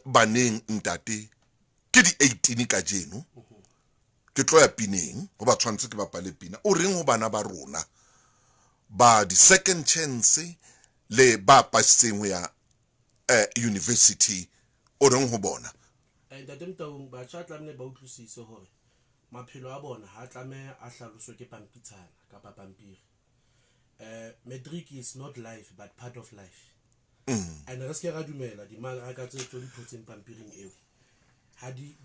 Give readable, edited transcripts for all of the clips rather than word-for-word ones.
baneng ntate ke di 18 ka jeno ke tlo ya pineng go ba tshwantse ke bapale pina o reng go bana ba rona ba di second chance le ba paseng ya university o reng go bona ntate Mtaung ba tla tlamele ba utlwisise hore maphelo a bona ha tlame a hlaloswa ke pampitshana kapa pampiri. Matric is not life but part of life. And re se ra dumela di maraka tse tlo di photseng pampiring eo ha di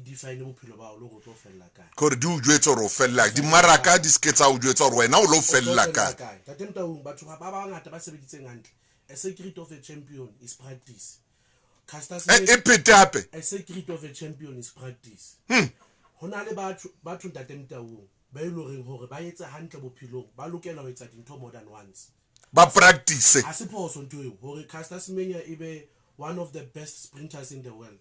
define bophelo ba o le go tlo fella kae gore di o jwetsa gore o fella di maraka di sketsa o jwetsa gore wena o lo fella kae ntate Mtaung batho ba bangata ba sebeditseng hantle. A secret of a champion is practice. A secret of a champion is practice. Hona le batho ntate Mtaung ba ile reng hore ba etse hantle bophelong ba lokela ho etsa dintho more than once ba practice a se phoso ntwe hore Caster Semenya ebe one of the best sprinters in the world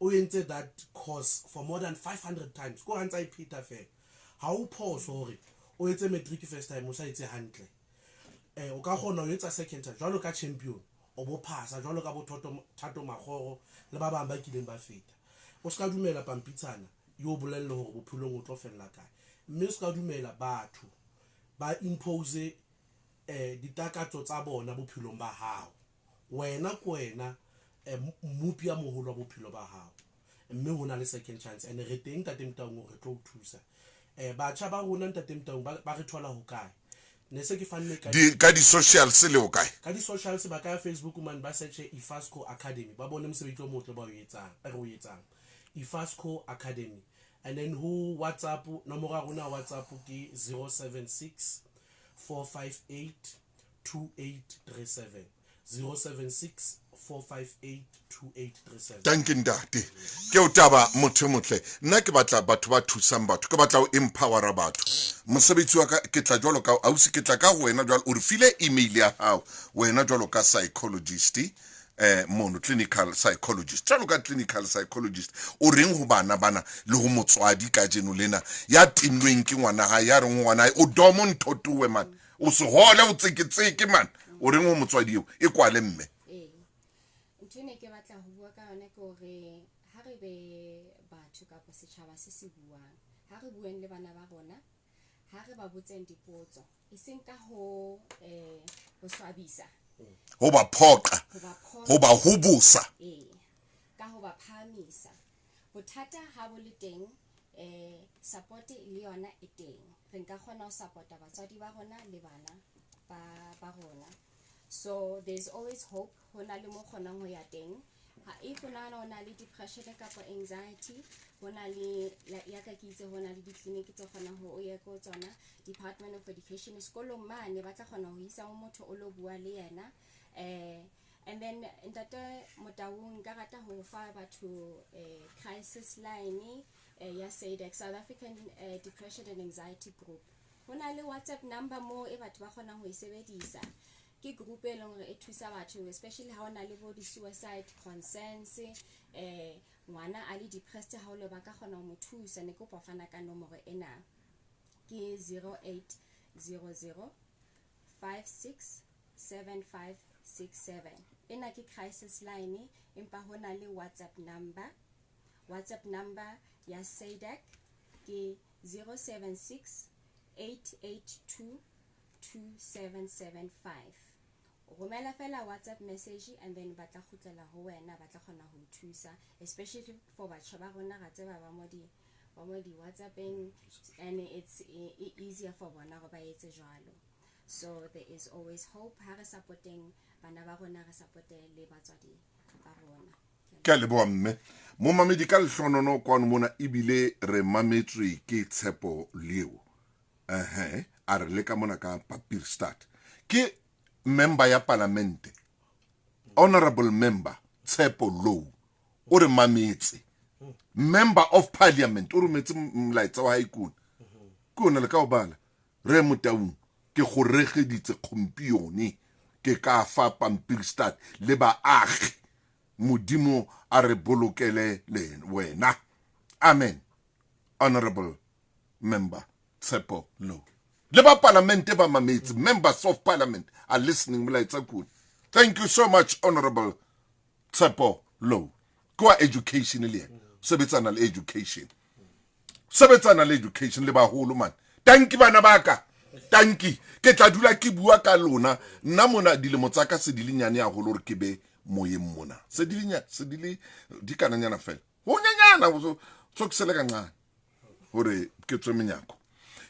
o entse that course for more than 500 times go hantsa ipita fe ha o phoso hore o etse matric first time o sa etse hantle o ka gona o etsa second time jwalo ka champion o bo phasa jwalo ka Thato Magoro le ba bang ba kileng ba feta o ska dumela pampitshana yo bolelle hore bophelong o tlo fella kae mme o ska dumela batho ba impose ditakatso tsa bona bophelong ba hao wena kwena mmupi ya moholo wa bophelo ba hao mme hona le second chance and re teng tate Mtaung re tlo thusa batjha ba rona tate Mtaung ba re thola ho kae ne se ke fanne ka di socials le ho kae ka di socials ba ka Facebook man ba search Ifasco Academy ba bone mosebetsi o motle ba o etsang Ifasco Academy and then who WhatsApp nomoro ya rona WhatsApp ke 076 458 2837 076 458 2837. Thank you ntate ke o taba motho motle nna ke batla batho ba thusang batho ke batla o empower batho mosebetsi wa ka ke tla jwalo ka ausi ke tla ka wena jwalo o re file email ya hao wena jwalo ka psychologist mono clinical psychologist jwalo ka clinical psychologist o reng ho bana le ho motswadi ka jeno lena ya tinweng ke ngwana ha ya re ngwana o domo nthotuwe man o se hola o tseketseke man o reng ho motswadi eo e kwale mme ntone ke batla ho bua ka yona ke hore ha re be batho ka setjhaba se se buang ha re bueng le bana ba rona ha re ba botseng dipotso iseng ka ho swabisa ho ba phoqa ho ba hubusa ka ho ba phamisa bothata ha bo le teng support le yona e teng re nka kgona ho supporta batswadi ba rona le bana ba rona so there's always hope hona le mo kgonang ho ya teng ha if ona le depression kapa anxiety hona le ya ka kitse hona le ditleliniki tse kgonang ho o ye ko tsona Department of Education sekolong mane ba tla kgona ho isa motho o lo bua le yena and then ntate Motaung ka rata ho fa batho crisis line ya SADAG South African Depression and Anxiety Group hona le WhatsApp number mo e batho ba kgonang ho e sebedisa ke group e leng e thusa batho especially ha ona le bo di suicide concerns ngwana a le depressed ha o le ba ka kgona ho mo thusa ne kopa fana ka nomoro ena ke 0800 567567 ena ke crisis line empa hona le WhatsApp number ya SADAG ke 076 882 2775 romela fela WhatsApp message and then ba tla khutlela ho wena ba tla kgona ho thusa especially for batho ba rona ga tseba ba mo di WhatsApping and it's easier for bona go ba etse jwalo so there is always hope ha re supporting bana ba rona re support le batswadi ba rona ke le bo mme mo medical hlonono kwa mona ibile re mametswe ke Tshepo Leo a re le ka mona ka papir start ke member ya parliament honorable member Tshepo Leo o re mametse member of parliament o re metse mlaetsa wa haikuna kuna le ka obala re Motaung ke go regeditse kompione ke ka fa pampir start le baagi modimo a re bolokele le wena amen honorable member Tshepo Leo le ba parliament ba mametse members of parliament are listening mlaetsa kuna thank you so much honorable Tshepo Leo ke wa education le yena sebetsana le education sebetsana le education le baholo man tanki bana baka tanki ke tla dula ke bua ka lona nna mona dilemo tsa ka se di lenyane haholo re ke be moyeng mona se di kananyana fela ho nyanyana so ke sele ka ngana hore ke tswe menyako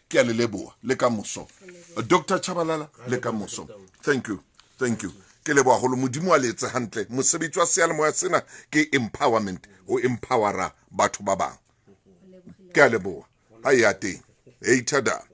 ke a le leboa le ka moso Dr. Chabalala le ka moso thank you ke leboa holo modimo a letse hantle mosebetsi wa sealemoya sena ke empowerment o empowera batho ba bang ke a leboa ha ya teng hey tada